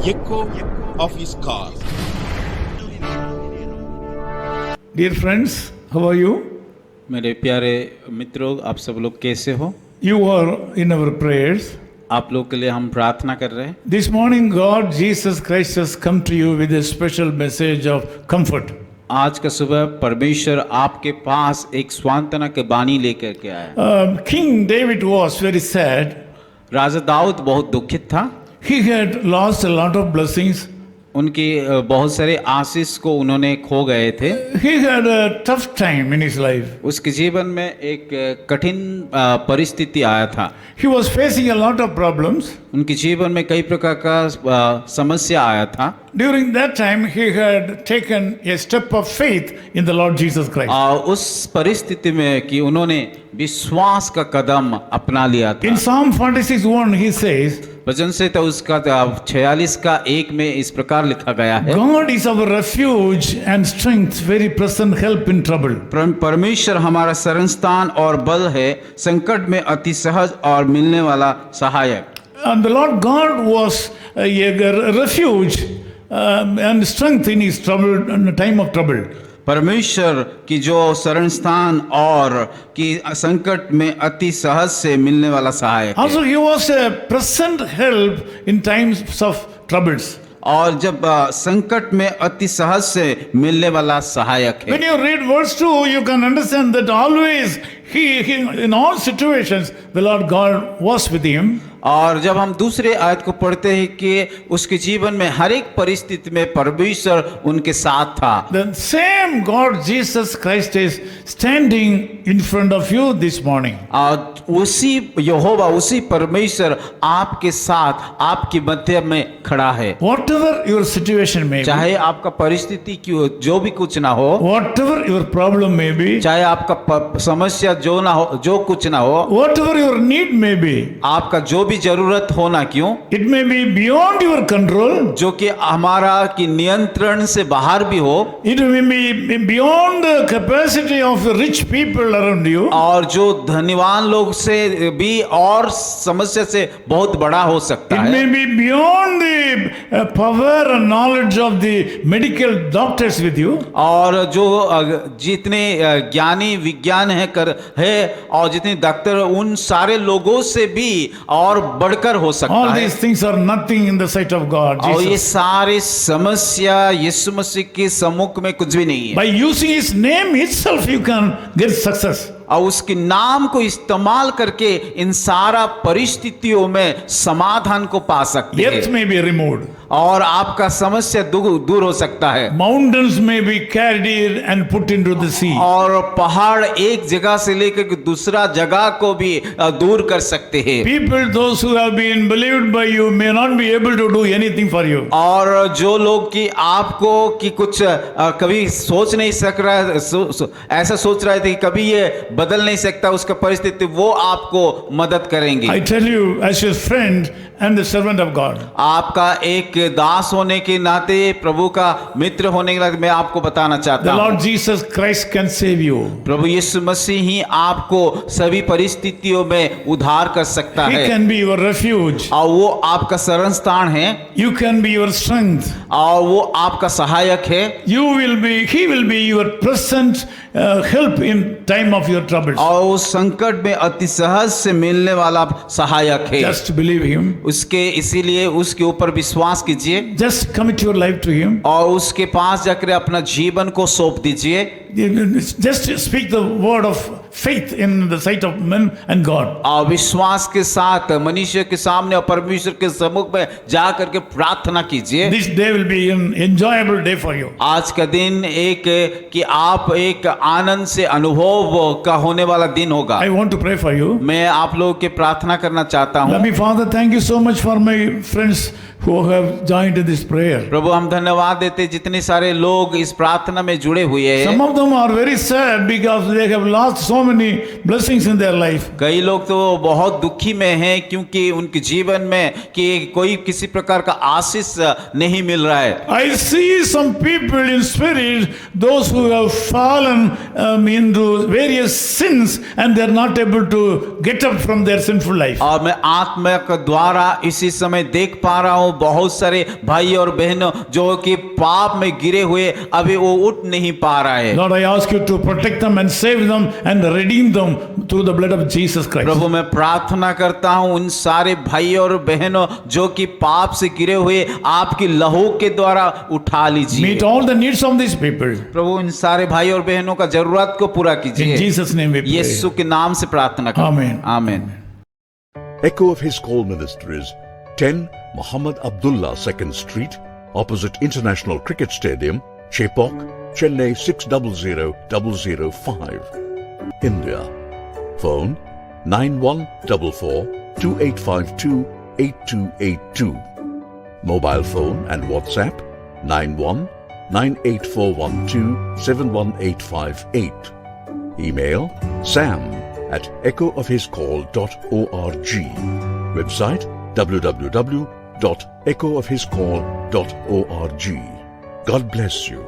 echo of his call. Dear friends, how are you? मेरे प्यारे मित्रों, आप सब लोग कैसे हो? You are in our prayers. आप लोग के लिए हम प्रार्थना कर रहे हैं। This morning, God, Jesus Christ has come to you with a special message of comfort. आज का सुबह परमेश्वर आपके पास एक सांत्वना के बानी लेकर के आया। King David was very sad. राजा दाऊद बहुत दुखित था। He had lost a lot of blessings. उनकी बहुत सारे आशीष को उन्होंने खो गए थे। He had a tough time in his life. उसके जीवन में एक कठिन परिस्थिति आया था। He was facing a lot of problems. उनके जीवन में कई प्रकार का समस्या आया था। During that time, he had taken a step of faith in the Lord Jesus Christ. उस परिस्थिति में कि उन्होंने विश्वास का कदम अपना लिया था। In Psalm 46:1, he says, वचन से तो उसका 46 का 1 में इस प्रकार लिखा गया है, God is our refuge and strength, very present help in trouble. परमेश्वर हमारा शरण स्थान और बल है, संकट में अति सहज और मिलने वाला सहायक। And the Lord God was a refuge and strength in his trouble, in the time of trouble. परमेश्वर की जो शरण स्थान और की संकट में अति सहज से मिलने वाला सहायक है। Also, he was a present help in times of troubles. और जब संकट में अति सहज से मिलने वाला सहायक है। When you read verse 2, you can understand that always he in all situations the Lord God was with him. और जब हम दूसरे आयत को पढ़ते हैं कि उसके जीवन में हर एक परिस्थिति में परमेश्वर उनके साथ था। The same God Jesus Christ is standing in front of you this morning. और उसी यहोवा, उसी परमेश्वर आपके साथ, आपके मध्य में खड़ा है। Whatever your situation may be, चाहे आपका परिस्थिति क्यों जो भी कुछ ना हो, whatever your problem may be, चाहे आपका समस्या जो ना हो, जो कुछ ना हो, whatever your need may be, आपका जो भी जरूरत हो ना क्यों, it may be beyond your control, जो कि हमारा की नियंत्रण से बाहर भी हो, it may be beyond the capacity of rich people around you, और जो धनवान लोग से भी और समस्या से बहुत बड़ा हो सकता it है, may be beyond the power and knowledge of the medical doctors with you, और जो जितने ज्ञानी विज्ञान है और जितने डॉक्टर, उन सारे लोगों से भी और बढ़कर हो सकता all है। these things are nothing in the sight of God. और ये Jesus. सारी समस्या यीशु मसीह के सम्मुख में कुछ भी नहीं है। By using his name itself, you can get success. और उसके नाम को इस्तेमाल करके इन सारा परिस्थितियों में समाधान को पा सकते Death हैं may be removed. और आपका समस्या दूर हो सकता है। Mountains may be carried and put into the sea. और पहाड़ एक जगह से लेकर दूसरा जगह को भी दूर कर सकते हैं। People, those who have been believed by you, may not be able to do anything for you. और जो लोग कि आपको कि कुछ कभी सोच नहीं सक रहा है, ऐसा सोच रहे थे कि कभी ये बदल नहीं सकता उसका परिस्थिति, वो आपको मदद करेंगे। I tell you, as your friend and the servant of God, आपका एक दास होने के नाते, प्रभु का मित्र होने के नाते मैं आपको बताना the चाहता हूँ, Lord Jesus Christ can save you. प्रभु यीशु मसीह ही आपको सभी परिस्थितियों में उद्धार कर सकता He है। can be your refuge. और वो आपका शरण स्थान है, You can be your strength. और वो आपका सहायक है, He will be your present help in time of your troubles. और उस संकट में अति सहज से मिलने वाला सहायक है। Just believe him. उसके इसीलिए उसके ऊपर विश्वास कीजिए Just commit your life to him. और उसके पास जाकर अपना जीवन को सौंप दीजिए। Just speak the word of faith in the sight of men and God. और विश्वास के साथ मनुष्य के सामने और परमेश्वर के सम्मुख में जा करके प्रार्थना कीजिए। This day will be an enjoyable day for you. आज का दिन एक कि आप एक आनंद से अनुभव का होने वाला दिन होगा। I want to pray for you. मैं आप लोगों के प्रार्थना करना चाहता हूँ। Loving Father, thank you so much for my friends who have joined in this prayer. प्रभु हम धन्यवाद देते जितने सारे लोग इस प्रार्थना में जुड़े हुए Some हैं। of them them are very sad because they have lost so many blessings in their life. कई लोग तो बहुत दुखी में हैं क्योंकि उनके जीवन में कि कोई किसी प्रकार का आशीष नहीं मिल रहा है। I see some people in spirit, those who have fallen into various sins and they are not able to get up from their sinful life. और मैं आत्मा के द्वारा इसी समय देख पा रहा हूँ बहुत सारे भाई और बहनों जो कि पाप में गिरे हुए अभी वो उठ नहीं पा रहा है। Lord, I ask you to protect them and save them and redeem them through the blood of Jesus Christ. प्रभु मैं प्रार्थना करता हूँ उन सारे भाई और बहनों जो कि पाप से गिरे हुए आपकी लहू के द्वारा उठा लीजिए। Meet all the needs of these people. प्रभु इन सारे भाई और बहनों का जरूरत को पूरा In कीजिए। Jesus' name we pray. यीशु के नाम से प्रार्थना करता हूं। Amen. आमीन। Echo of His Call Ministries, 10 Muhammad Abdullah 2nd Street, opposite International Cricket Stadium, Chepauk, Chennai 600005, India. Phone 9144-2852-8282. Mobile phone and WhatsApp 91-98412-71858. Email sam@echoofhiscall.org. Website www.echoofhiscall.org. God bless you.